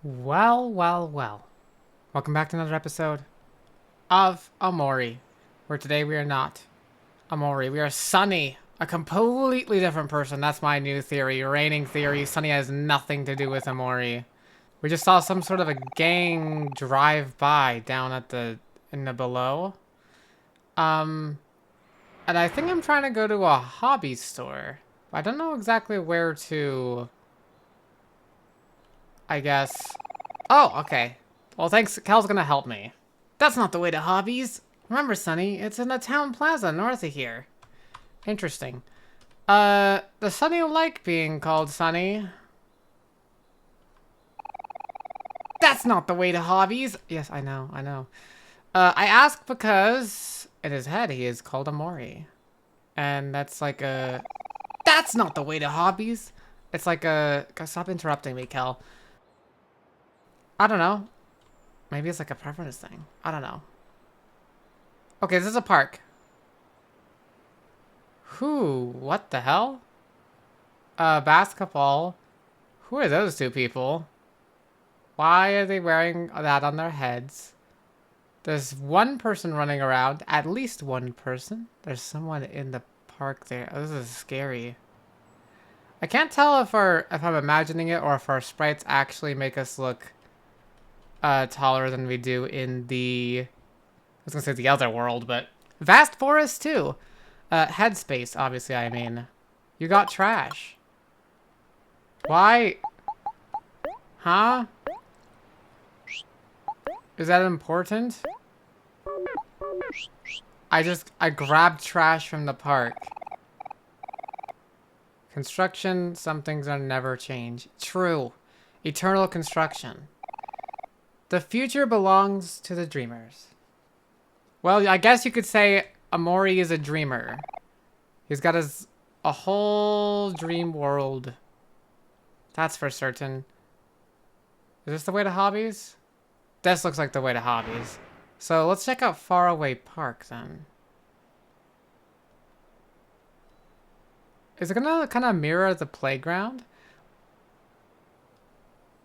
Well, well, well. Welcome back to another episode of Omori, where today we are not Omori. We are Sunny, a completely different person. That's my new theory, reigning theory. Sunny has nothing to do with Omori. We just saw some sort of a gang drive by down at in the below. Um, and I think I'm trying to go to a hobby store. I don't know exactly where to, I guess. Oh, okay. Well, thanks. Cal's gonna help me. That's not the way to hobbies. Remember, Sunny, it's in the town plaza north of here. Interesting. Does Sunny like being called Sunny? That's not the way to hobbies. Yes, I know, I know. I ask because in his head he is called Omori. And that's like a... That's not the way to hobbies. It's like a... Stop interrupting me, Cal. I don't know. Maybe it's like a preference thing. I don't know. Okay, this is a park. Who? What the hell? Basketball. Who are those two people? Why are they wearing that on their heads? There's one person running around. At least one person. There's someone in the park there. Oh, this is scary. I can't tell if I'm imagining it or if our sprites actually make us look taller than we do in the... I was gonna say the other world, but... Vast forest, too. Headspace, obviously, I mean. You got trash. Why? Huh? Is that important? I grabbed trash from the park. Construction, some things are never change. True. Eternal construction. The future belongs to the dreamers. Well, I guess you could say Omori is a dreamer. He's got a whole dream world. That's for certain. Is this the way to hobbies? This looks like the way to hobbies. So let's check out Faraway Park then. Is it gonna kind of mirror the playground?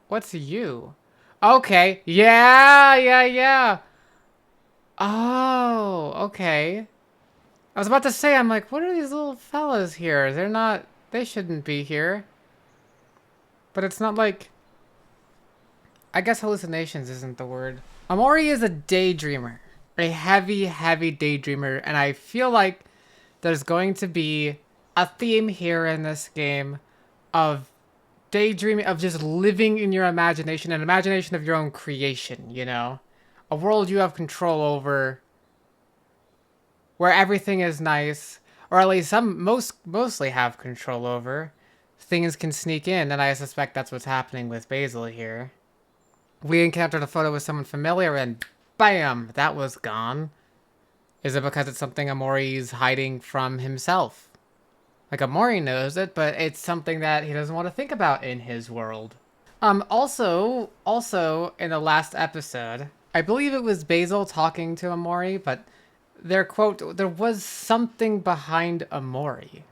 What's you? Okay. Yeah, yeah, yeah. Oh, okay. I was about to say, I'm like, what are these little fellas here? They shouldn't be here. But it's not like... I guess hallucinations isn't the word. Omori is a daydreamer. A heavy, heavy daydreamer. And I feel like there's going to be a theme here in this game of daydreaming, of just living in your imagination, an imagination of your own creation, you know? A world you have control over, where everything is nice, or at least mostly have control over. Things can sneak in, and I suspect that's what's happening with Basil here. We encountered a photo with someone familiar, and bam, that was gone. Is it because it's something Omori's hiding from himself? Like, Omori knows it, but it's something that he doesn't want to think about in his world. Also, in the last episode, I believe it was Basil talking to Omori, but their quote, there was something behind Omori.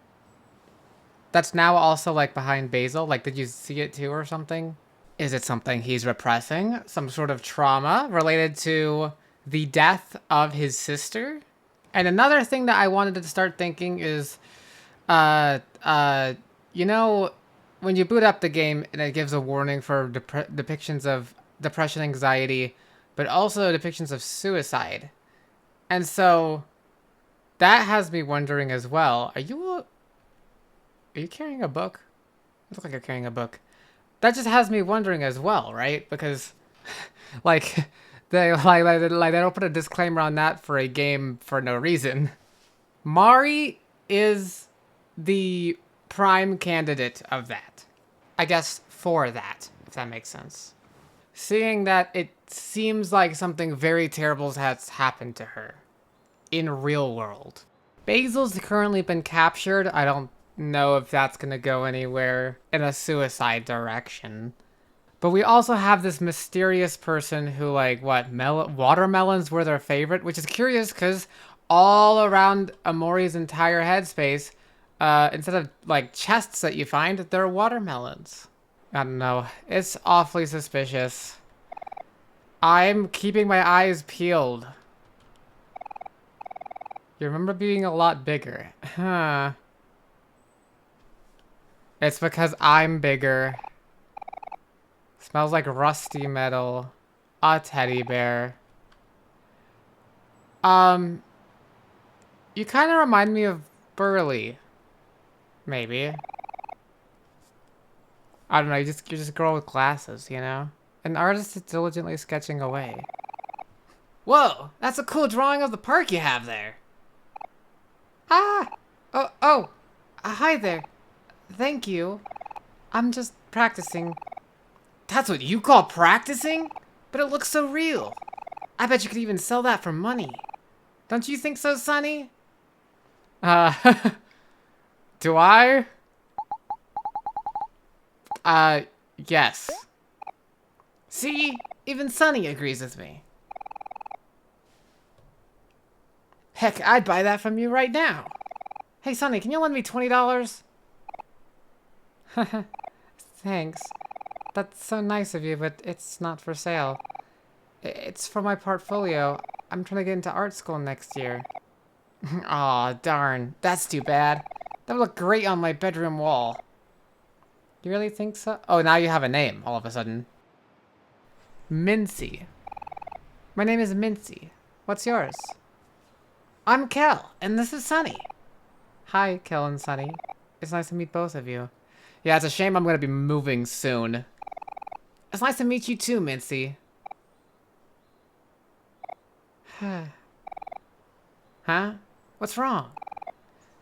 That's now also, like, behind Basil. Like, did you see it too or something? Is it something he's repressing? Some sort of trauma related to the death of his sister? And another thing that I wanted to start thinking is, you know, when you boot up the game and it gives a warning for depictions of depression, anxiety, but also depictions of suicide. And so that has me wondering as well, are you carrying a book? You look like you're carrying a book. That just has me wondering as well, right? Because, like, they don't put a disclaimer on that for a game for no reason. Mari is the prime candidate of that. I guess for that, if that makes sense. Seeing that it seems like something very terrible has happened to her in real world. Basil's currently been captured. I don't know if that's gonna go anywhere in a suicide direction. But we also have this mysterious person who, like, watermelons were their favorite, which is curious because all around Omori's entire headspace, instead of, like, chests that you find, they're watermelons. I don't know. It's awfully suspicious. I'm keeping my eyes peeled. You remember being a lot bigger. Huh. It's because I'm bigger. Smells like rusty metal. A teddy bear. You kind of remind me of Burley. Maybe. I don't know, you're just a girl with glasses, you know? An artist is diligently sketching away. Whoa! That's a cool drawing of the park you have there! Ah! Oh! Hi there. Thank you. I'm just practicing. That's what you call practicing? But it looks so real. I bet you could even sell that for money. Don't you think so, Sonny? Uh, do I? Yes. See? Even Sonny agrees with me. Heck, I'd buy that from you right now. Hey, Sonny, can you lend me $20? Thanks. That's so nice of you, but it's not for sale. It's for my portfolio. I'm trying to get into art school next year. Aw, darn. That's too bad. That would look great on my bedroom wall. You really think so? Oh, now you have a name, all of a sudden. Mincy. My name is Mincy. What's yours? I'm Kel, and this is Sunny. Hi, Kel and Sunny. It's nice to meet both of you. Yeah, it's a shame I'm gonna be moving soon. It's nice to meet you too, Mincy. Huh? What's wrong?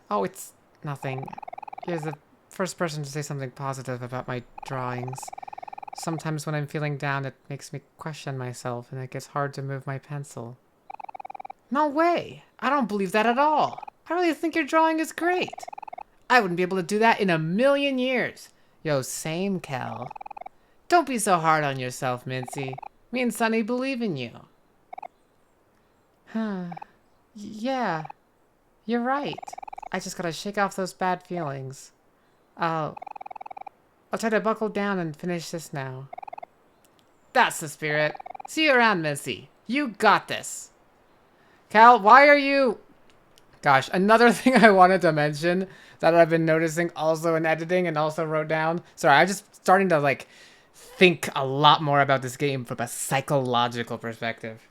Oh, it's nothing. You're the first person to say something positive about my drawings. Sometimes when I'm feeling down, it makes me question myself, and it gets hard to move my pencil. No way! I don't believe that at all. I really think your drawing is great. I wouldn't be able to do that in a million years. Yo, same, Kel. Don't be so hard on yourself, Mincy. Me and Sunny believe in you. Huh. Yeah. You're right. I just gotta shake off those bad feelings. I'll try to buckle down and finish this now. That's the spirit. See you around, Mincy. You got this. Cal, why are you... Gosh, another thing I wanted to mention that I've been noticing also in editing and also wrote down. Sorry, I'm just starting to, like, think a lot more about this game from a psychological perspective.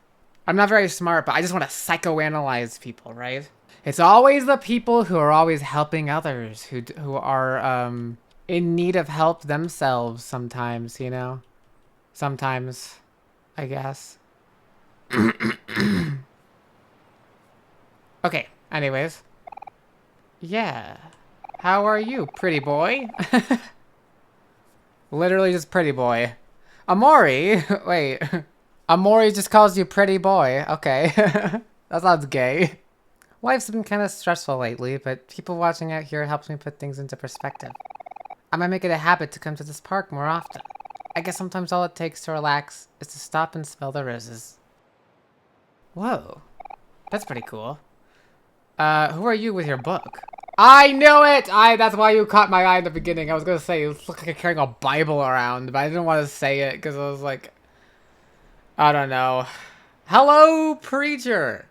I'm not very smart, but I just want to psychoanalyze people, right? It's always the people who are always helping others, who are, in need of help themselves sometimes, you know? Sometimes, I guess. Okay, anyways. Yeah. How are you, pretty boy? Literally just pretty boy. Omori? Wait. Omori just calls you pretty boy. Okay. That sounds gay. Life's been kind of stressful lately, but people watching out here helps me put things into perspective. I might make it a habit to come to this park more often. I guess sometimes all it takes to relax is to stop and smell the roses. Whoa. That's pretty cool. Who are you with your book? I knew it! That's why you caught my eye in the beginning. I was gonna say, you look like you're carrying a Bible around, but I didn't want to say it because I was like... I don't know. Hello, preacher!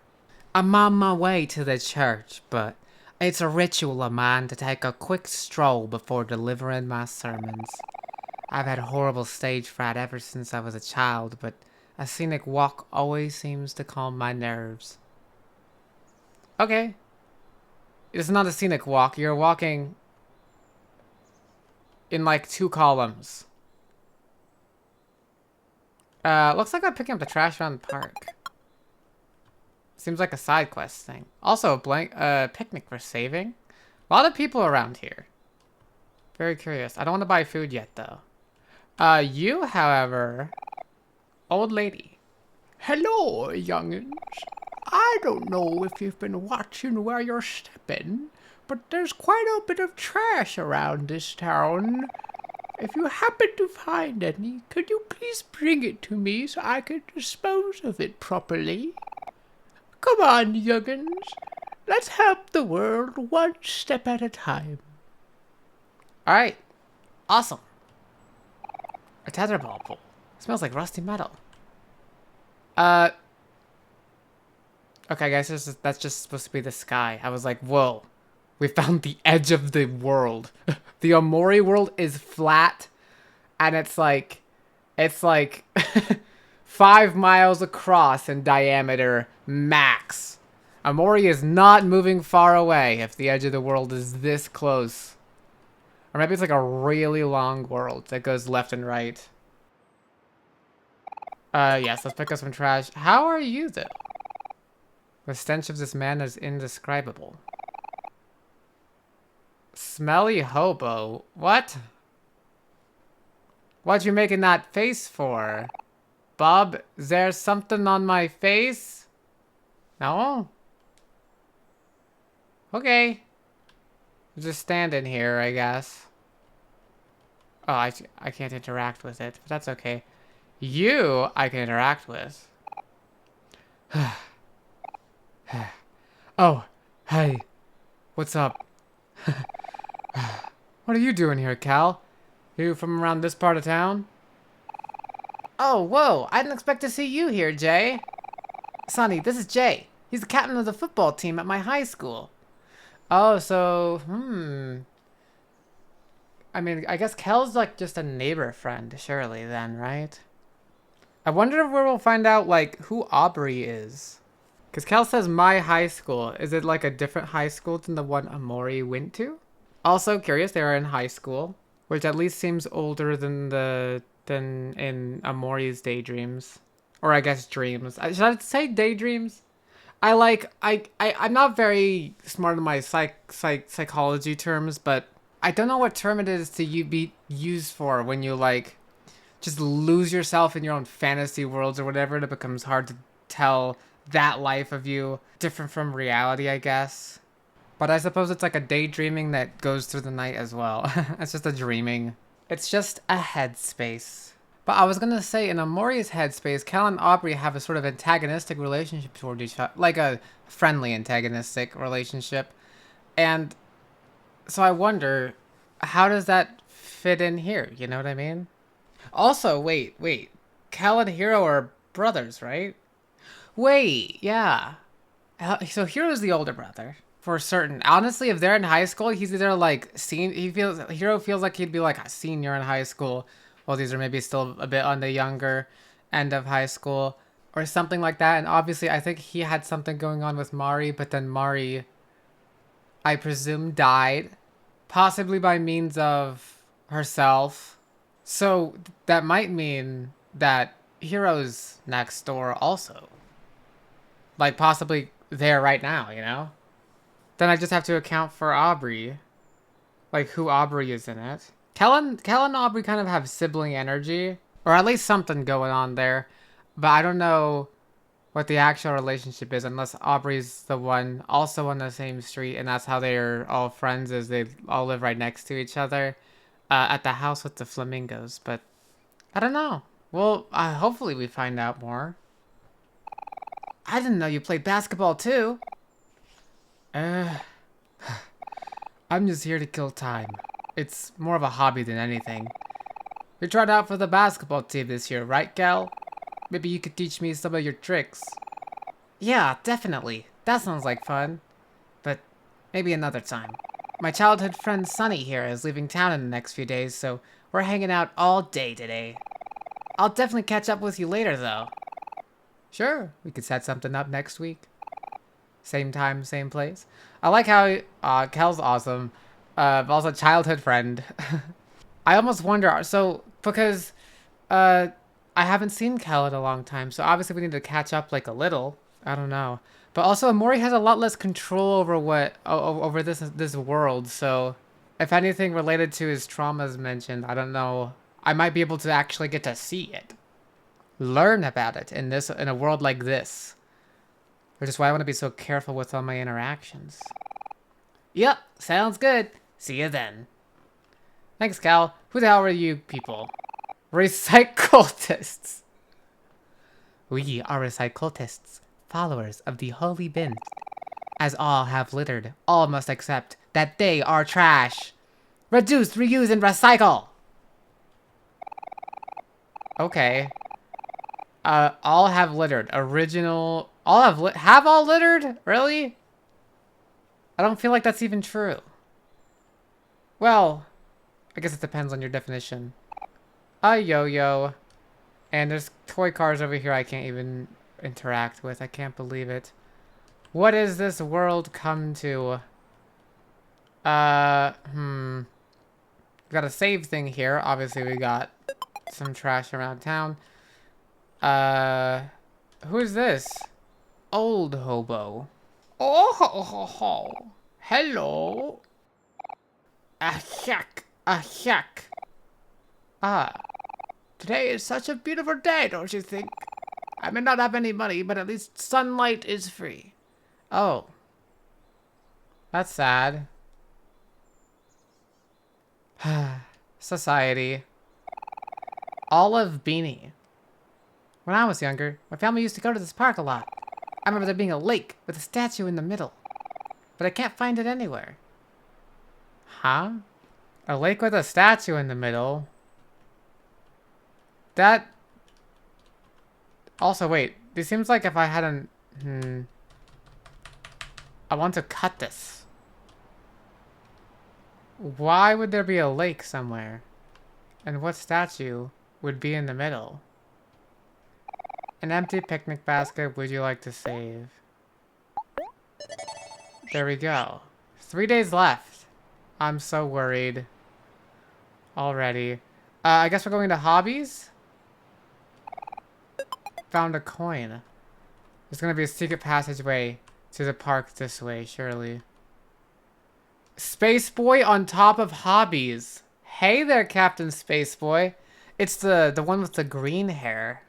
I'm on my way to the church, but it's a ritual of mine to take a quick stroll before delivering my sermons. I've had horrible stage fright ever since I was a child, but a scenic walk always seems to calm my nerves. Okay. It's not a scenic walk. You're walking in like 2 columns. Looks like I'm picking up the trash around the park. Seems like a side quest thing. Also, picnic for saving. A lot of people around here. Very curious. I don't want to buy food yet, though. You, however... Old lady. Hello, young'uns. I don't know if you've been watching where you're stepping, but there's quite a bit of trash around this town. If you happen to find any, could you please bring it to me so I can dispose of it properly? Come on, young'uns. Let's help the world one step at a time. Alright. Awesome. A tetherball pool. Smells like rusty metal. Okay, guys, that's just supposed to be the sky. I was like, whoa. We found the edge of the world. The Omori world is flat, and it's like 5 miles across in diameter, max. Omori is not moving far away if the edge of the world is this close. Or maybe it's like a really long world that goes left and right. Yes, let's pick up some trash. How are you, though? The stench of this man is indescribable. Smelly hobo. What? What you making that face for? Bob, is there something on my face? No? Okay. Just standing here, I guess. Oh, I can't interact with it, but that's okay. You, I can interact with. Oh, hey. What's up? What are you doing here, Cal? You from around this part of town? Oh, whoa. I didn't expect to see you here, Jay. Sonny, this is Jay. He's the captain of the football team at my high school. Oh, so, I mean, I guess Kel's like just a neighbor friend, surely then, right? I wonder if we'll find out, like, who Aubrey is. Because Kel says my high school. Is it like a different high school than the one Omori went to? Also curious, they are in high school, which at least seems older than in Amori's daydreams. Or I guess dreams. Should I say daydreams? I'm not very smart in my psychology terms, but I don't know what term it is to be used for when you like just lose yourself in your own fantasy worlds or whatever, and it becomes hard to tell that life of you different from reality, I guess. But I suppose it's like a daydreaming that goes through the night as well. It's just a dreaming. It's just a headspace. But I was gonna say, in Amori's headspace, Cal and Aubrey have a sort of antagonistic relationship toward each other. Like a friendly antagonistic relationship. And so I wonder, how does that fit in here? You know what I mean? Also, wait. Cal and Hiro are brothers, right? Wait, yeah. So Hiro's the older brother. For certain. Honestly, if they're in high school, he's either like Hiro feels like he'd be like a senior in high school, while these are maybe still a bit on the younger end of high school, or something like that. And obviously, I think he had something going on with Mari, but then Mari, I presume, died, possibly by means of herself. So that might mean that Hiro's next door also, like possibly there right now, you know? Then I just have to account for Aubrey. Like, who Aubrey is in it. Kel and Aubrey kind of have sibling energy. Or at least something going on there. But I don't know what the actual relationship is unless Aubrey's the one also on the same street. And that's how they're all friends, is they all live right next to each other. At the house with the flamingos. But I don't know. Well, hopefully we find out more. I didn't know you played basketball too. I'm just here to kill time. It's more of a hobby than anything. You tried out for the basketball team this year, right, Gal? Maybe you could teach me some of your tricks. Yeah, definitely. That sounds like fun. But maybe another time. My childhood friend Sunny here is leaving town in the next few days, so we're hanging out all day today. I'll definitely catch up with you later, though. Sure, we could set something up next week. Same time, same place. I like how Kel's awesome. Also childhood friend. I almost wonder, so because I haven't seen Kel in a long time, so obviously we need to catch up like a little. I don't know. But also Mori has a lot less control over over this world, so if anything related to his trauma is mentioned, I don't know. I might be able to actually get to see it. Learn about it in a world like this. Which is why I want to be so careful with all my interactions. Yep, sounds good. See you then. Thanks, Cal. Who the hell are you people? Recycultists. We are recycultists, followers of the holy bin. As all have littered, all must accept that they are trash. Reduce, reuse, and recycle. Okay. All have littered. Original. All have all littered? Really? I don't feel like that's even true. Well, I guess it depends on your definition. A yo-yo. And there's toy cars over here I can't even interact with. I can't believe it. What is this world come to? We got a save thing here. Obviously, we got some trash around town. Who is this? Old hobo. Oh ho ho ho. Hello. A shack. A shack. Ah. Today is such a beautiful day, don't you think? I may not have any money, but at least sunlight is free. Oh. That's sad. Society. Olive beanie. When I was younger, my family used to go to this park a lot. I remember there being a lake with a statue in the middle. But I can't find it anywhere. Huh? A lake with a statue in the middle? That... Also, wait. It seems like if I hadn't... I want to cut this. Why would there be a lake somewhere? And what statue would be in the middle? An empty picnic basket would you like to save? There we go. 3 days left. I'm so worried. Already. I guess we're going to hobbies? Found a coin. There's gonna be a secret passageway to the park this way, surely. Space Boy on top of hobbies. Hey there, Captain Space Boy. It's the one with the green hair.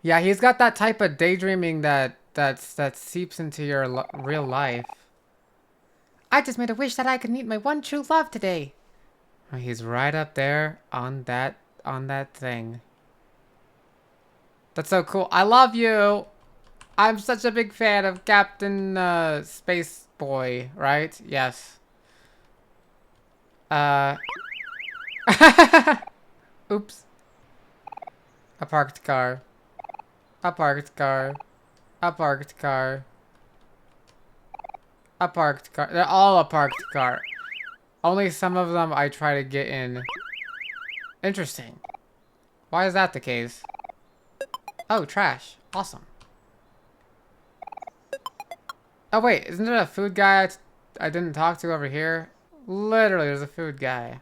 Yeah, he's got that type of daydreaming that seeps into your real life. I just made a wish that I could meet my one true love today. He's right up there on that thing. That's so cool. I love you. I'm such a big fan of Captain Space Boy, right? Yes. Oops. A parked car. A parked car. A parked car. A parked car. They're all a parked car. Only some of them I try to get in. Interesting. Why is that the case? Oh, trash. Awesome. Oh wait, isn't there a food guy I didn't talk to over here? Literally, there's a food guy.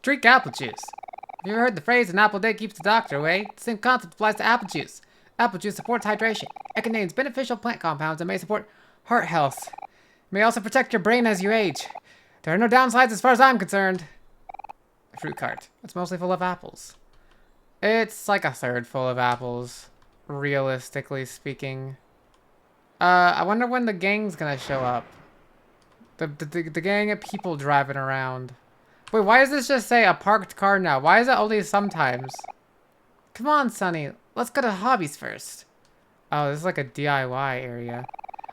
Drink apple juice. Have you ever heard the phrase, an apple a day keeps the doctor away? The same concept applies to apple juice. Apple juice supports hydration. It contains beneficial plant compounds that may support heart health. It may also protect your brain as you age. There are no downsides as far as I'm concerned. A fruit cart. It's mostly full of apples. It's like a third full of apples, realistically speaking. I wonder when the gang's gonna show up. The gang of people driving around. Wait, why does this just say a parked car now? Why is it only sometimes? Come on, Sonny. Let's go to hobbies first. Oh, this is like a DIY area.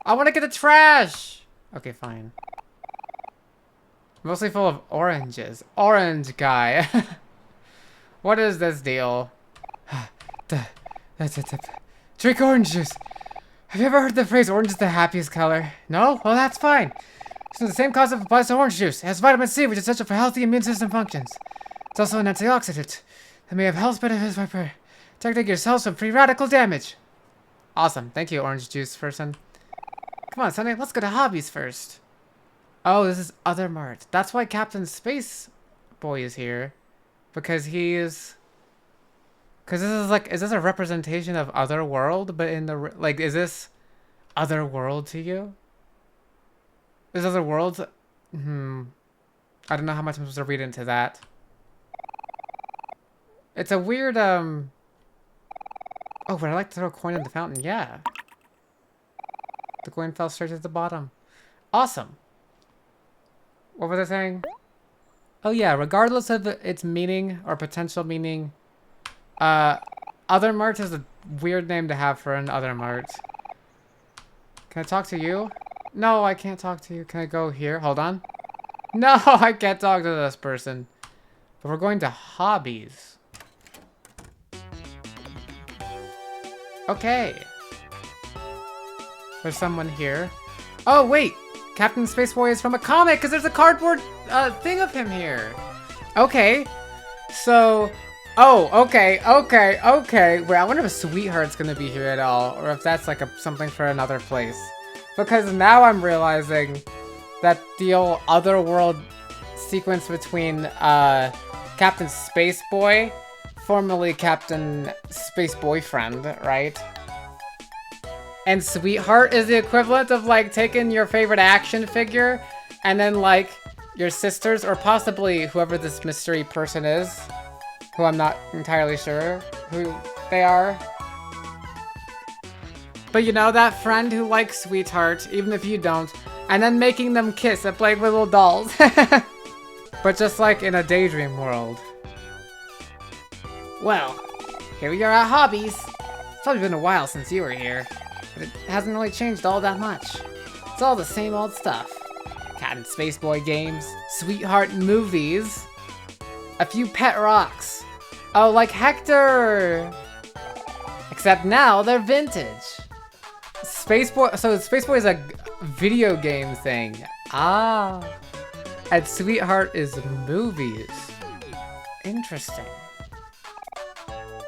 I want to get the trash! Okay, fine. Mostly full of oranges. Orange guy. What is this deal? Drink orange juice. Have you ever heard the phrase orange is the happiest color? No? Well, that's fine. So the same concept applies to orange juice. It has vitamin C, which is essential for healthy immune system functions. It's also an antioxidant that may have health benefits by protecting your cells from free radical damage. Awesome. Thank you, orange juice person. Come on, Sonny. Let's go to hobbies first. Oh, this is Other Mart. That's why Captain Space Boy is here. Because he is... Because this is like... Is this a representation of Other World? But in the... Like, is this Other World to you? Is Other World... I don't know how much I'm supposed to read into that. It's a weird, Oh, would I like to throw a coin in the fountain? Yeah. The coin fell straight to the bottom. Awesome. What was I saying? Oh yeah, regardless of its meaning or potential meaning, Other Mart is a weird name to have for an Other Mart. Can I talk to you? No, I can't talk to you. Can I go here? Hold on. No, I can't talk to this person. But we're going to hobbies. Okay. There's someone here. Oh, wait! Captain Spaceboy is from a comic, because there's a cardboard thing of him here. Okay. So... Oh, okay. Wait, I wonder if Sweetheart's gonna be here at all, or if that's like something for another place. Because now I'm realizing that the old Otherworld sequence between Captain Spaceboy, formerly Captain Space Boyfriend, right? And Sweetheart is the equivalent of like taking your favorite action figure and then like your sisters, or possibly whoever this mystery person is, who I'm not entirely sure who they are. But you know, that friend who likes Sweetheart, even if you don't, and then making them kiss and playing with little dolls. But just like in a daydream world. Well, here we are at hobbies. It's probably been a while since you were here, but it hasn't really changed all that much. It's all the same old stuff. Captain Spaceboy games, Sweetheart movies, a few pet rocks. Oh, like Hector! Except now they're vintage. Spaceboy, so Spaceboy is a video game thing. Ah. And Sweetheart is movies. Interesting.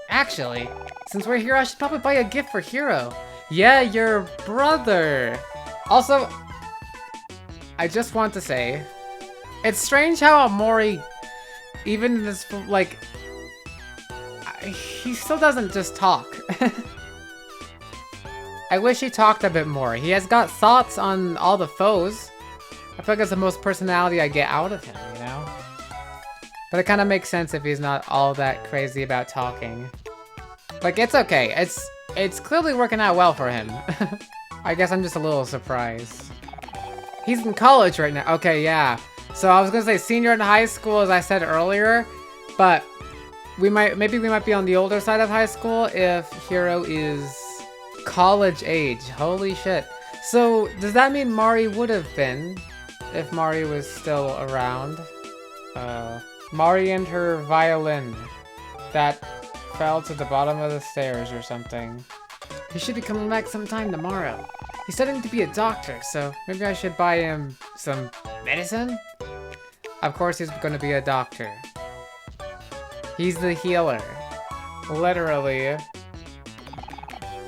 Actually, since we're here, I should probably buy a gift for Hiro. Yeah, your brother. Also, I just want to say, it's strange how Omori, even in this, like, he still doesn't just talk. I wish he talked a bit more. He has got thoughts on all the foes. I feel like that's the most personality I get out of him, you know? But it kind of makes sense if he's not all that crazy about talking. Like, it's okay. It's clearly working out well for him. I guess I'm just a little surprised. He's in college right now. Okay, yeah. So I was gonna say senior in high school, as I said earlier, but maybe we might be on the older side of high school if Hiro is college age. Holy shit. So does that mean Mari would have been if Mari was still around? Mari and her violin that fell to the bottom of the stairs or something. He should be coming back sometime tomorrow. He's studying to be a doctor, so maybe I should buy him some medicine? Of course he's gonna be a doctor. He's the healer. Literally.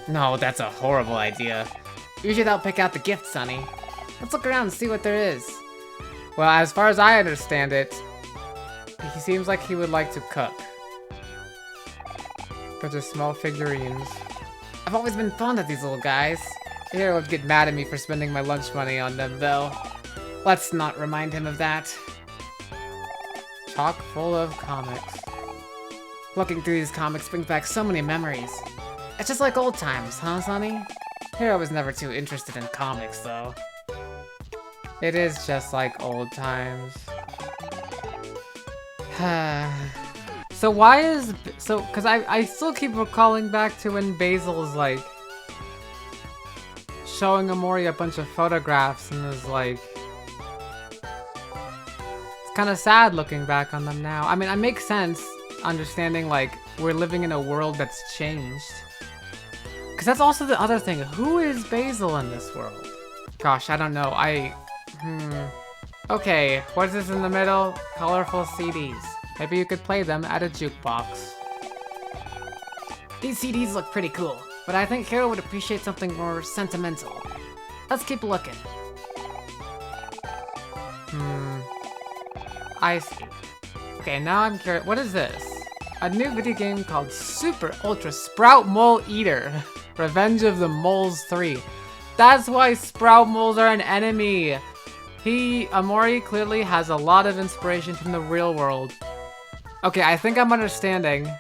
No, that's a horrible idea. You should help pick out the gift, Sonny. Let's look around and see what there is. Well, as far as I understand it, he seems like he would like to cook. Bunch of small figurines. I've always been fond of these little guys. Hiro would get mad at me for spending my lunch money on them, though. Let's not remind him of that. Chock full of comics. Looking through these comics brings back so many memories. It's just like old times, huh, Sonny? Hiro was never too interested in comics, though. It is just like old times. So why is... So, because I still keep recalling back to when Basil's, like, showing Omori a bunch of photographs and is like... It's kind of sad looking back on them now. I mean, it makes sense understanding, like, we're living in a world that's changed. Because that's also the other thing. Who is Basil in this world? Gosh, I don't know. Okay, what is this in the middle? Colorful CDs. Maybe you could play them at a jukebox. These CDs look pretty cool, but I think Hiro would appreciate something more sentimental. Let's keep looking. I see. Okay, now I'm curious. What is this? A new video game called Super Ultra Sprout Mole Eater. Revenge of the Moles 3. That's why Sprout Moles are an enemy. Omori clearly has a lot of inspiration from the real world. Okay, I think I'm understanding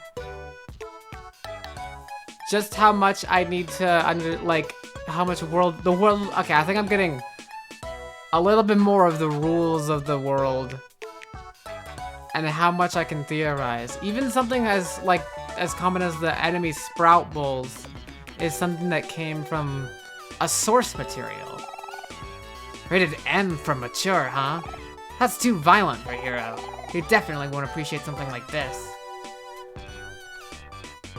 just how much I need to how much the world, okay, I think I'm getting a little bit more of the rules of the world and how much I can theorize. Even something as common as the enemy Sprout Moles is something that came from a source material. Rated M for mature, huh? That's too violent for Hiro. He definitely won't appreciate something like this.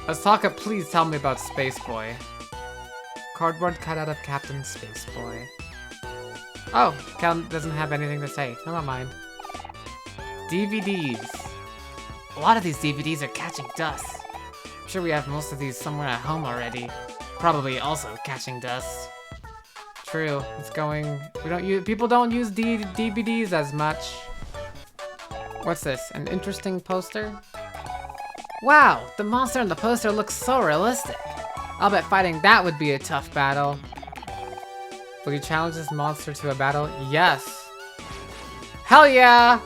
Asaka, please tell me about Space Boy. Cardboard cutout of Captain Space Boy. Oh, Cal doesn't have anything to say. Never mind. DVDs. A lot of these DVDs are catching dust. I'm sure we have most of these somewhere at home already. Probably also catching dust. True, it's going... people don't use DVDs as much. What's this? An interesting poster? Wow, the monster in the poster looks so realistic. I'll bet fighting that would be a tough battle. Will you challenge this monster to a battle? Yes. Hell yeah!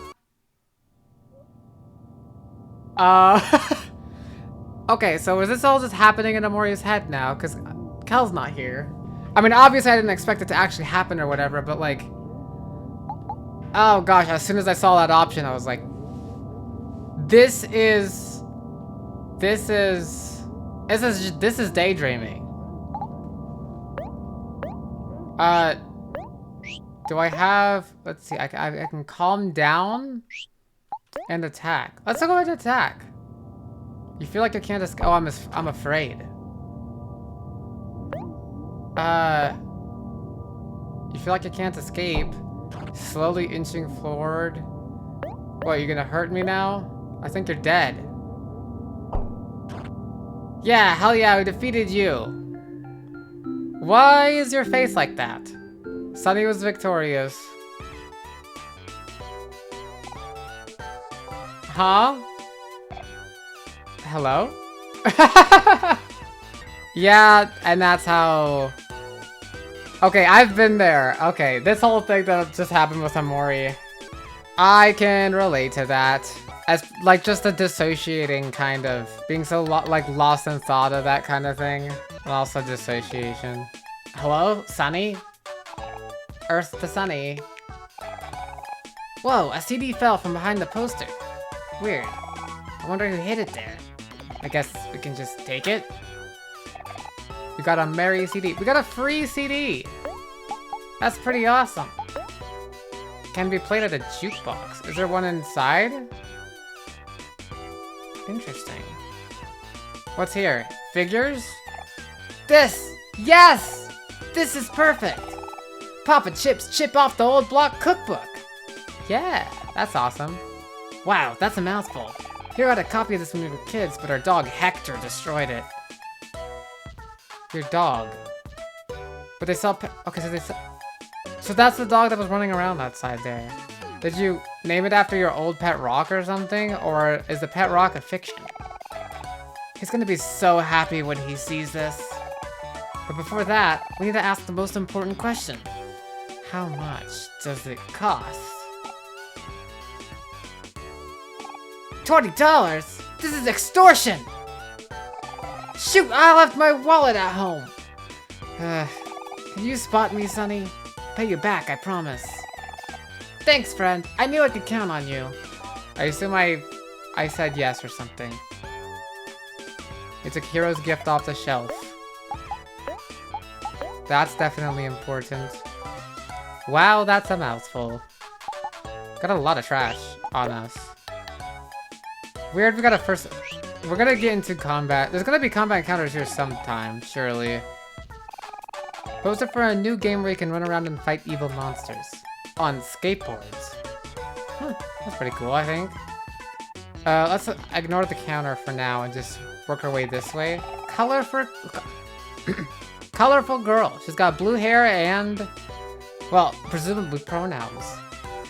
Okay, so is this all just happening in Omori's head now? Because Kel's not here. I mean, obviously I didn't expect it to actually happen or whatever, but like... Oh gosh, as soon as I saw that option, I was like... This is daydreaming. Do I have... Let's see, I can calm down and attack. Let's go ahead and attack. You feel like you can't escape. Oh, I'm afraid. You feel like you can't escape. Slowly inching forward. What, you're gonna hurt me now? I think you're dead. Yeah, hell yeah, we defeated you. Why is your face like that? Sunny was victorious. Huh? Hello? Yeah, and that's how... Okay, I've been there. Okay, this whole thing that just happened with Omori. I can relate to that. As, like, just a dissociating kind of... Being so, like, lost in thought of that kind of thing. And also dissociation. Hello? Sunny? Earth to Sunny. Whoa, a CD fell from behind the poster. Weird. I wonder who hid it there. I guess we can just take it. We got a merry CD. We got a free CD. That's pretty awesome. Can be played at a jukebox. Is there one inside? Interesting. What's here? Figures? This! Yes! This is perfect! Papa Chip's Chip Off the Old Block Cookbook. Yeah, that's awesome. Wow, that's a mouthful. Here I had a copy of this when we were kids, but our dog Hector destroyed it. Your dog. But they sell okay, so they sell... So that's the dog that was running around outside there. Did you name it after your old pet rock or something? Or is the pet rock a fiction? He's gonna be so happy when he sees this. But before that, we need to ask the most important question. How much does it cost? $20? This is extortion! Shoot, I left my wallet at home! Can you spot me, Sunny? Pay you back, I promise. Thanks, friend. I knew I could count on you. I assume I said yes or something. It's a hero's gift off the shelf. That's definitely important. Wow, that's a mouthful. Got a lot of trash on us. Weird, we got a first... We're gonna get into combat. There's gonna be combat encounters here sometime, surely. Poster for a new game where you can run around and fight evil monsters. On skateboards. Huh, that's pretty cool, I think. Let's ignore the counter for now and just work our way this way. Colorful girl. She's got blue hair and... Well, presumably pronouns.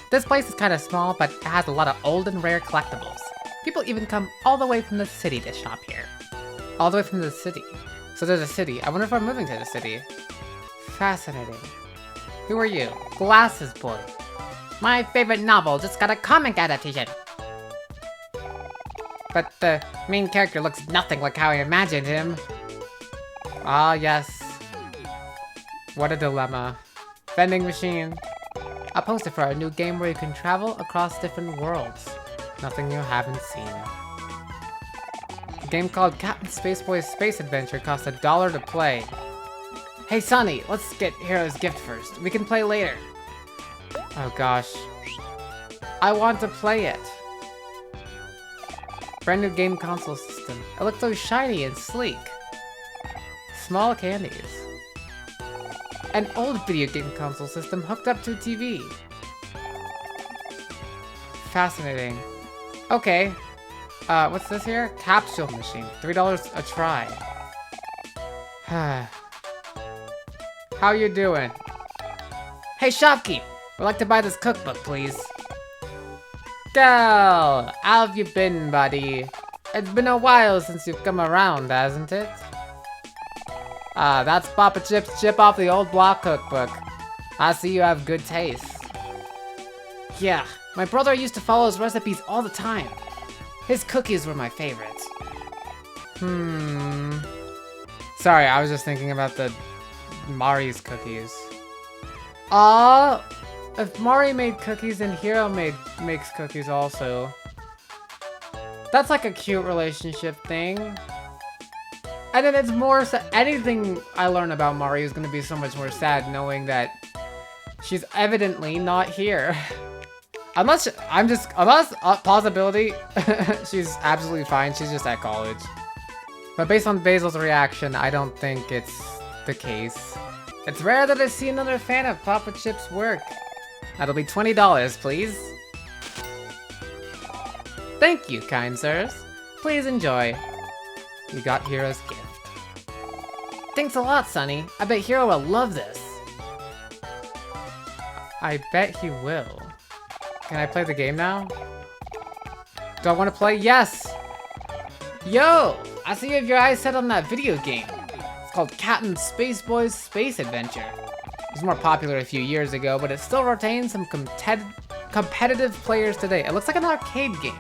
This place is kind of small, but it has a lot of old and rare collectibles. People even come all the way from the city to shop here. All the way from the city. So there's a city. I wonder if I'm moving to the city. Fascinating. Who are you? Glasses Boy. My favorite novel just got a comic adaptation. But the main character looks nothing like how I imagined him. Ah, yes. What a dilemma. Vending machine. A poster for a new game where you can travel across different worlds. Nothing you haven't seen. A game called Captain Spaceboy's Space Adventure costs $1 to play. Hey Sunny, let's get Hero's gift first. We can play later. Oh gosh. I want to play it. Brand new game console system. It looks so shiny and sleek. Small candies. An old video game console system hooked up to a TV. Fascinating. Okay. What's this here? Capsule machine. $3 a try. How you doing? Hey, shopkeep! We'd like to buy this cookbook, please. Gal, how have you been, buddy? It's been a while since you've come around, hasn't it? That's Papa Chip's Chip Off the Old Block cookbook. I see you have good taste. Yeah, my brother used to follow his recipes all the time. His cookies were my favorites. Sorry, I was just thinking about the Mari's cookies. If Mari made cookies, then Hiro makes cookies also. That's like a cute relationship thing. And then it's more anything I learn about Mari is gonna be so much more sad knowing that she's evidently not here. Unless possibility, she's absolutely fine. She's just at college. But based on Basil's reaction, I don't think it's the case. It's rare that I see another fan of Papa Chip's work. That'll be $20, please. Thank you, kind sirs. Please enjoy. You got Hiro's gift. Thanks a lot, Sonny. I bet Hiro will love this. I bet he will. Can I play the game now? Do I want to play? Yes! Yo! I see you have your eyes set on that video game. It's called Captain Space Boy's Space Adventure. It was more popular a few years ago, but it still retains some competitive players today. It looks like an arcade game.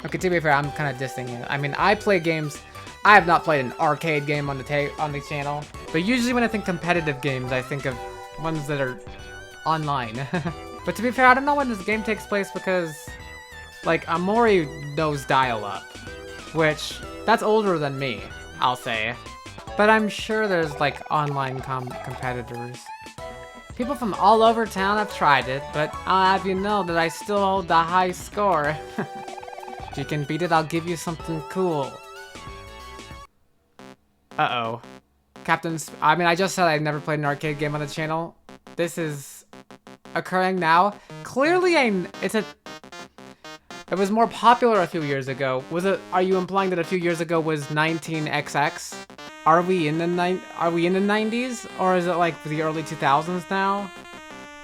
Okay, to be fair, I'm kind of dissing it. I mean, I play games. I have not played an arcade game on the channel, but usually when I think competitive games, I think of ones that are online. But to be fair, I don't know when this game takes place because, like, Omori knows dial-up, which that's older than me, I'll say. But I'm sure there's like online competitors. People from all over town have tried it, but I'll have you know that I still hold the high score. If you can beat it, I'll give you something cool. Uh-oh. I just said I'd never played an arcade game on the channel. This is occurring now. Clearly, it was more popular a few years ago. Are you implying that a few years ago was 19XX? Are we in the 90s? Or is it like the early 2000s now?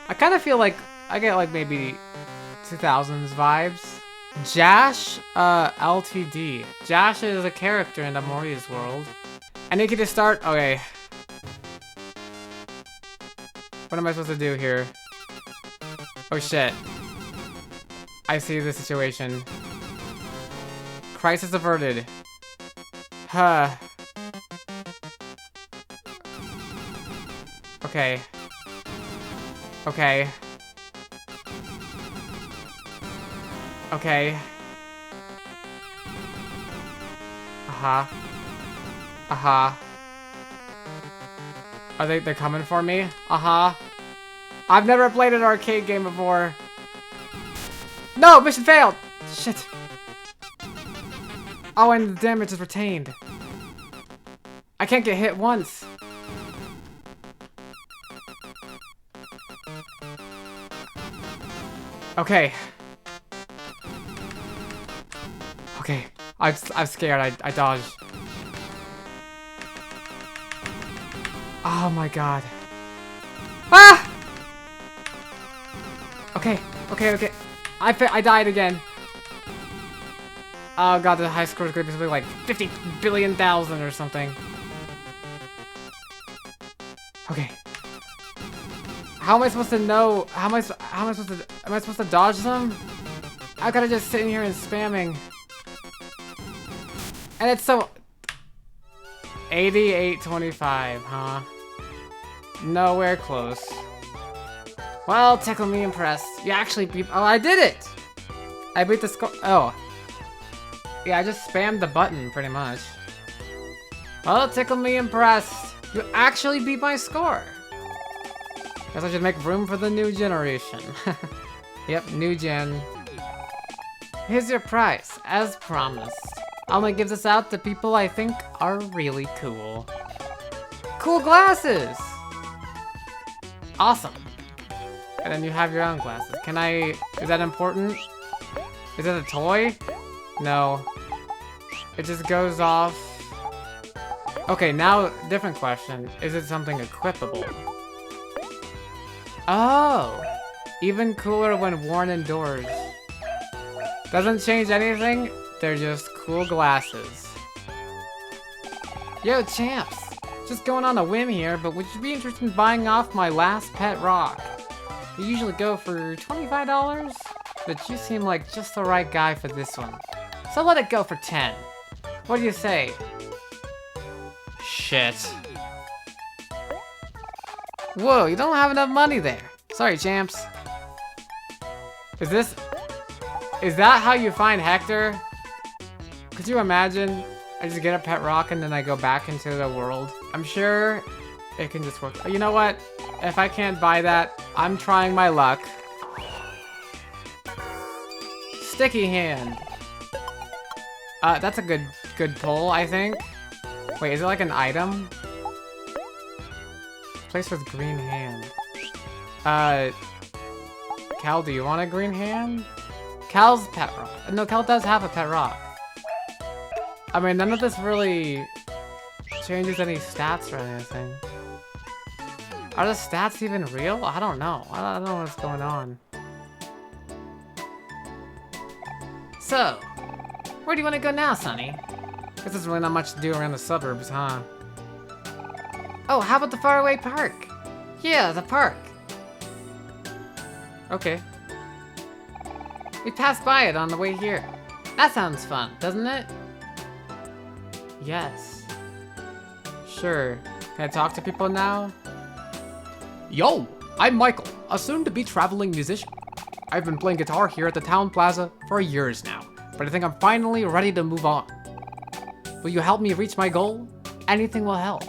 I kind of feel like I get like maybe 2000s vibes. Jash, LTD. Jash is a character in Omori's world. I need you to start. Okay. What am I supposed to do here? Oh shit. I see the situation. Crisis averted. Huh. Okay. Okay. Okay. Uh-huh. Uh-huh. They're coming for me? Uh-huh. I've never played an arcade game before. No, mission failed! Shit. Oh, and the damage is retained. I can't get hit once. Okay. Okay. I'm scared. I dodged. Oh my god. Ah! Okay. Okay. I died again. Oh god, the high score is gonna be something like 50 billion thousand or something. Okay. How am I supposed to know? Am I supposed to dodge them? I gotta just sit in here and spamming. And it's so 8825, huh? Nowhere close. Well, tickle me impressed. You actually beat. Oh, I did it! I beat the score. Oh. Yeah, I just spammed the button pretty much. Well, tickle me impressed. You actually beat my score. Guess I should make room for the new generation. Yep, new gen. Here's your prize, as promised. I only give this out to people I think are really cool. Cool glasses! Awesome. And then you have your own glasses. Is that important? Is it a toy? No. It just goes off. Okay, now, different question. Is it something equipable? Oh! Even cooler when worn indoors. Doesn't change anything, they're just cool glasses. Yo, champs! Just going on a whim here, but would you be interested in buying off my last pet rock? They usually go for $25, but you seem like just the right guy for this one. So let it go for 10. What do you say? Shit. Whoa, you don't have enough money there. Sorry, champs. Is that how you find Hector? Could you imagine? I just get a pet rock and then I go back into the world. I'm sure it can just work. You know what? If I can't buy that, I'm trying my luck. Sticky hand. That's a good pull, I think. Wait, is it like an item? Place with green hand. Cal, do you want a green hand? Cal's pet rock. No, Cal does have a pet rock. I mean, none of this really changes any stats or anything. Are the stats even real? I don't know. I don't know what's going on. So, where do you want to go now, Sonny? Guess there's really not much to do around the suburbs, huh? Oh, how about the faraway park? Yeah, the park. Okay. We passed by it on the way here. That sounds fun, doesn't it? Yes. Sure. Can I talk to people now? Yo, I'm Michael, a soon-to-be traveling musician. I've been playing guitar here at the town plaza for years now, but I think I'm finally ready to move on. Will you help me reach my goal? Anything will help.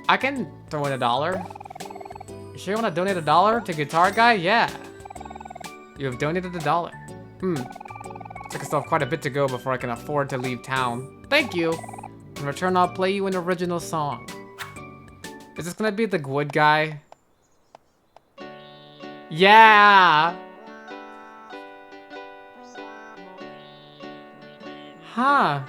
I can throw in $1. You sure you want to donate $1 to Guitar Guy? Yeah. You have donated $1. Looks like I still have quite a bit to go before I can afford to leave town. Thank you. In return, I'll play you an original song. Is this gonna be the good guy? Yeah! Huh.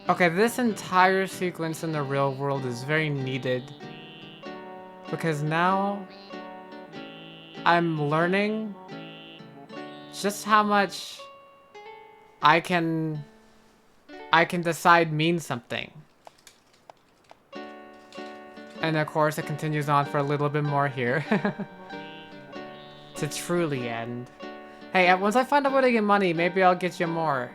Okay, this entire sequence in the real world is very needed. Because now I'm learning just how much I can decide means something. And of course it continues on for a little bit more here. To truly end. Hey, once I find out where to get money, maybe I'll get you more.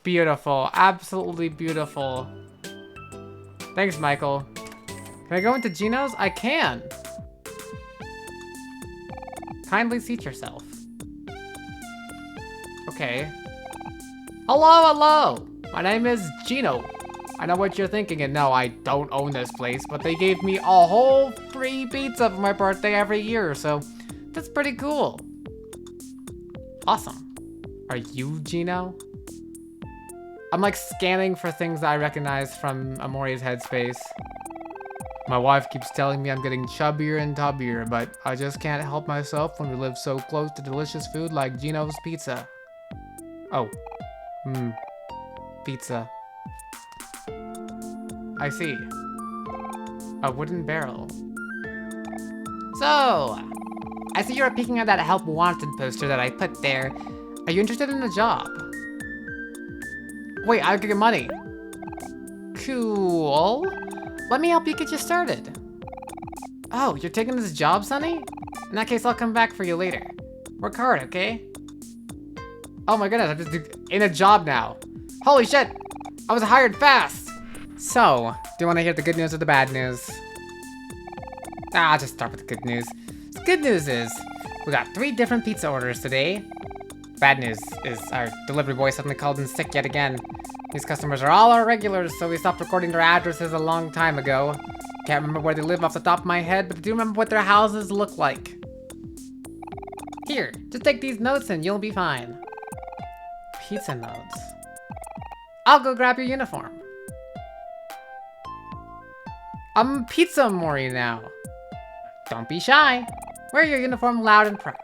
Beautiful. Absolutely beautiful. Thanks, Michael. Can I go into Gino's? I can. Kindly seat yourself. Okay. Hello, hello! My name is Gino. I know what you're thinking, and no, I don't own this place, but they gave me a whole free pizza for my birthday every year, so that's pretty cool. Awesome. Are you Gino? I'm like scanning for things that I recognize from Omori's headspace. My wife keeps telling me I'm getting chubbier and tubbier, but I just can't help myself when we live so close to delicious food like Gino's Pizza. Oh. Pizza. I see. A wooden barrel. So, I see you're peeking at that help wanted poster that I put there. Are you interested in the job? Wait, I could get money. Cool. Let me help you get you started. Oh, you're taking this job, Sonny? In that case, I'll come back for you later. Work hard, okay? Oh my goodness, I'm just in a job now. Holy shit! I was hired fast! So, do you want to hear the good news or the bad news? I'll just start with the good news. The good news is, we got 3 different pizza orders today. Bad news is our delivery boy suddenly called in sick yet again. These customers are all our regulars, so we stopped recording their addresses a long time ago. Can't remember where they live off the top of my head, but I do remember what their houses look like. Here, just take these notes and you'll be fine. Pizza notes. I'll go grab your uniform. I'm Pizza Omori now. Don't be shy. Wear your uniform loud and proud.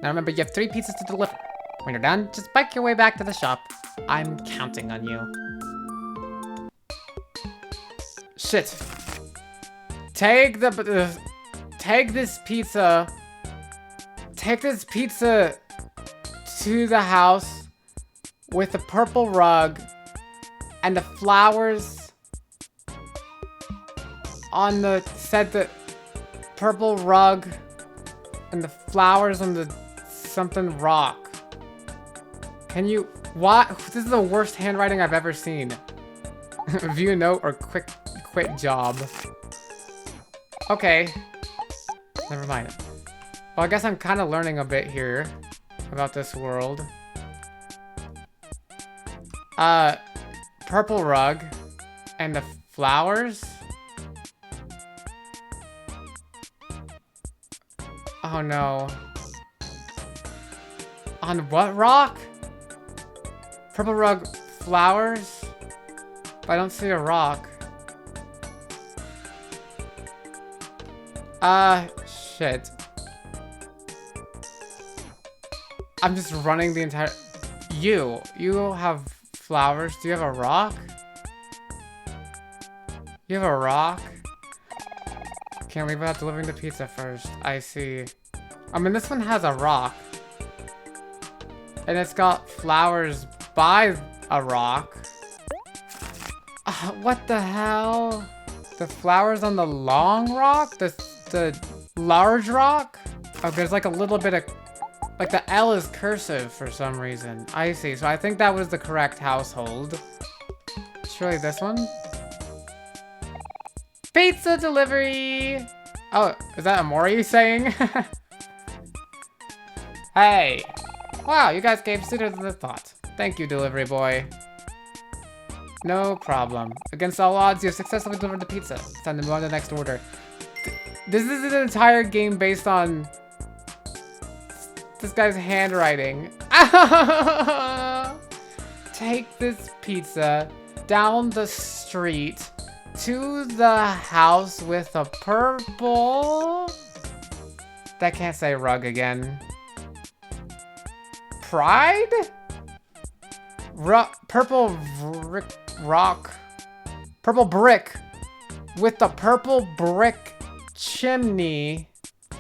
Now remember, you have 3 pizzas to deliver. When you're done, just bike your way back to the shop. I'm counting on you. Shit. Take this pizza. Take this pizza to the house with the purple rug and the flowers on the purple rug and the flowers on the something rock. Can you, what? This is the worst handwriting I've ever seen. View a note or quit job. Okay. Never mind. Well, I guess I'm kind of learning a bit here about this world. Purple rug and the flowers. Oh no. On what rock? Purple rug, flowers? But I don't see a rock. Shit. I'm just running the entire... You have flowers. Do you have a rock? You have a rock? Can't leave without delivering the pizza first. I see. I mean, this one has a rock. And it's got flowers by a rock. What the hell? The flowers on the long rock? The large rock? Oh, there's like a little bit of... Like the L is cursive for some reason. I see. So I think that was the correct household. Surely this one? Pizza delivery! Oh, is that Omori saying? Hey! Wow, you guys came sooner than I thought. Thank you, delivery boy. No problem. Against all odds, you have successfully delivered the pizza. It's time to move on to the next order. This is an entire game based on this guy's handwriting. Take this pizza down the street to the house with a purple... That can't say rug again. Pride? Purple rock. Purple brick. With the purple brick chimney.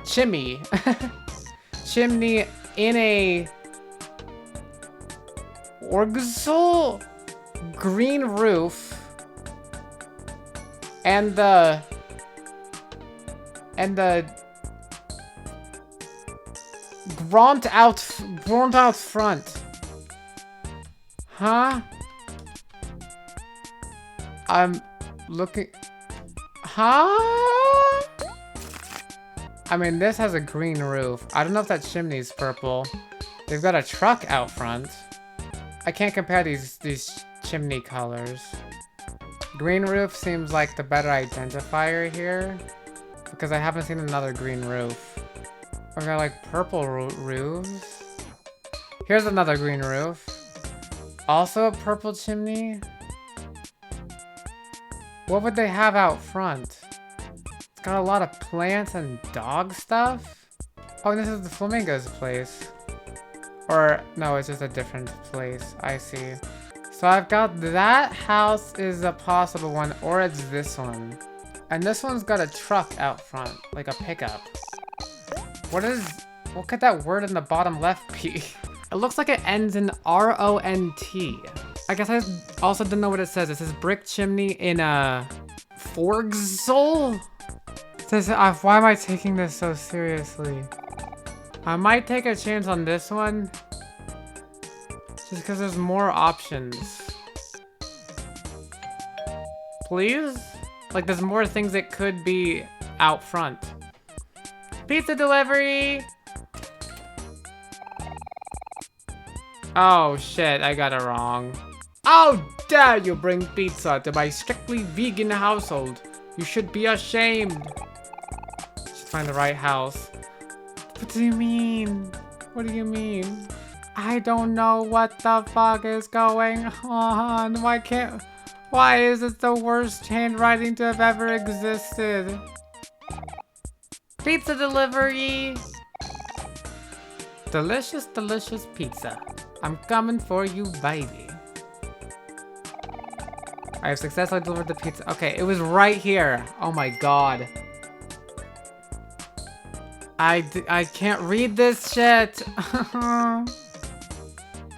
Chimney in a... Orgzel? Green roof. And the grunt out front. Huh? I'm looking. Huh? I mean, this has a green roof. I don't know if that chimney's purple. They've got a truck out front. I can't compare these chimney colors. Green roof seems like the better identifier here, because I haven't seen another green roof. We got like purple roofs. Here's another green roof. Also a purple chimney. What would they have out front? It's got a lot of plants and dog stuff. Oh, and this is the flamingo's place. Or no, it's just a different place. I see. So I've got that house is a possible one, or it's this one. And this one's got a truck out front, like a pickup. What could that word in the bottom left be? It looks like it ends in R-O-N-T. I guess I also didn't know what it says. It says brick chimney in a Forgzel? It says, why am I taking this so seriously? I might take a chance on this one. Just because there's more options. Please? Like there's more things that could be out front. Pizza delivery! Oh shit, I got it wrong. How dare you bring pizza to my strictly vegan household? You should be ashamed. Should find the right house. What do you mean? What do you mean? I don't know what the fuck is going on. Why is it the worst handwriting to have ever existed? Pizza delivery! Delicious, delicious pizza. I'm coming for you, baby. I have successfully delivered the pizza. Okay, it was right here. Oh my god. I can't read this shit.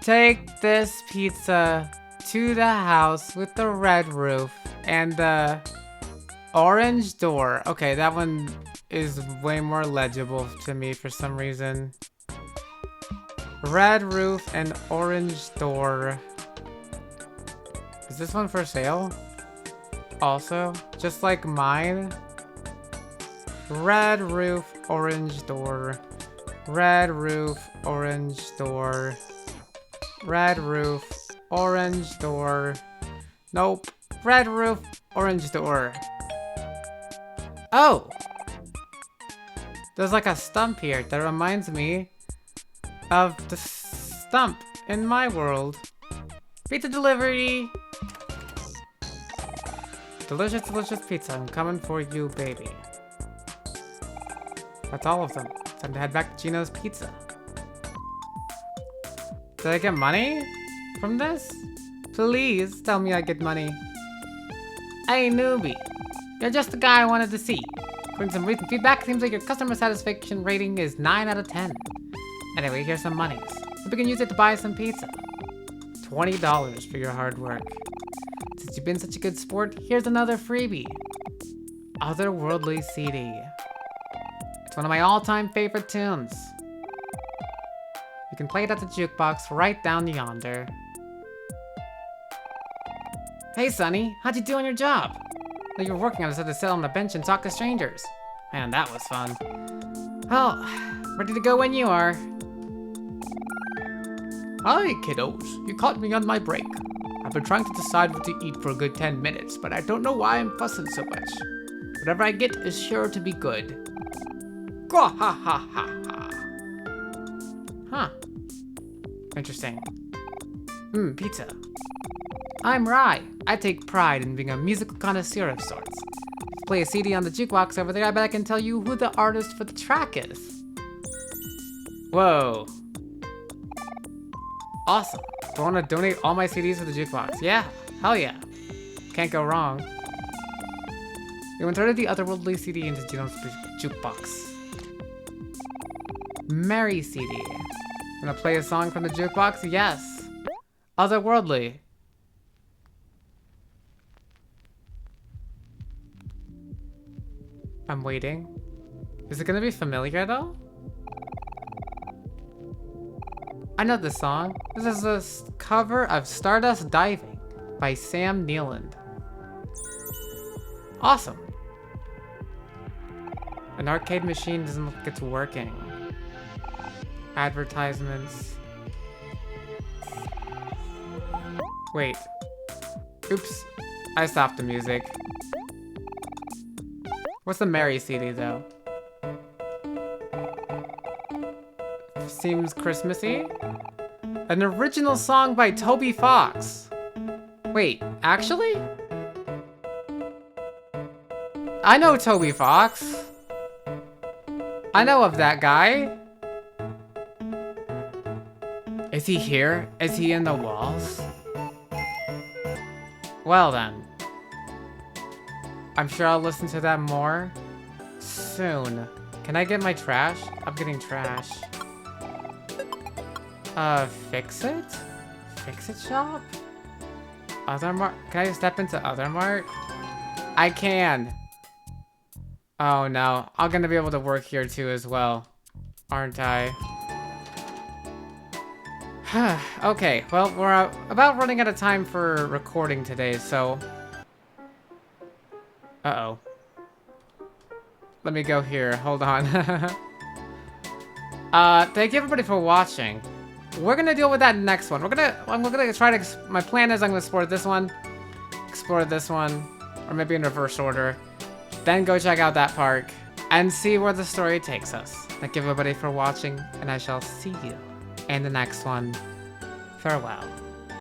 Take this pizza to the house with the red roof and the orange door. Okay, that one is way more legible to me for some reason. Red roof and orange door. Is this one for sale? Also, just like mine. Red roof, orange door. Red roof, orange door. Red roof, orange door. Nope. Red roof, orange door. Oh! There's like a stump here that reminds me of the stump in my world. Pizza delivery! Delicious, delicious pizza. I'm coming for you, baby. That's all of them. Time to head back to Gino's Pizza. Did I get money from this? Please tell me I get money. Hey, newbie. You're just the guy I wanted to see. According to some recent feedback, it seems like your customer satisfaction rating is 9 out of 10. Anyway, here's some monies. Hope you can use it to buy some pizza. $20 for your hard work. Since you've been such a good sport, here's another freebie. Otherworldly CD. It's one of my all-time favorite tunes. You can play it at the jukebox right down yonder. Hey, Sonny, how'd you do on your job? Like you were working on it to sit on the bench and talk to strangers. Man, that was fun. Well, ready to go when you are. Hi, kiddos. You caught me on my break. I've been trying to decide what to eat for a good 10 minutes, but I don't know why I'm fussing so much. Whatever I get is sure to be good. Gah ha ha ha ha. Huh. Interesting. Pizza. I'm Rai. I take pride in being a musical connoisseur of sorts. Play a CD on the jukebox over there, I bet I can tell you who the artist for the track is. Whoa. Awesome. Do I want to donate all my CDs to the jukebox? Yeah. Hell yeah. Can't go wrong. You inserted the otherworldly CD into Gino's jukebox. Merry CD. Gonna play a song from the jukebox? Yes. Otherworldly. I'm waiting. Is it gonna be familiar though? I know this song. This is a cover of Stardust Diving by Sam Neeland. Awesome. An arcade machine doesn't look like it's working. Advertisements. Wait. Oops. I stopped the music. What's the Merry CD though? Seems Christmassy. An original song by Toby Fox. Wait, actually? I know Toby Fox. I know of that guy. Is he here? Is he in the walls? Well then. I'm sure I'll listen to that more soon. Can I get my trash? I'm getting trash. Fix it? Fix it shop? Other Mart? Can I step into Other Mart? I can. Oh no, I'm gonna be able to work here too as well, aren't I? Okay, well, we're about running out of time for recording today, so... Uh-oh. Let me go here, hold on. Thank you everybody for watching. We're gonna deal with that next one. I'm gonna try to, my plan is I'm gonna explore this one, or maybe in reverse order. then go check out that park and see where the story takes us. Thank you everybody for watching, and I shall see you in the next one. Farewell.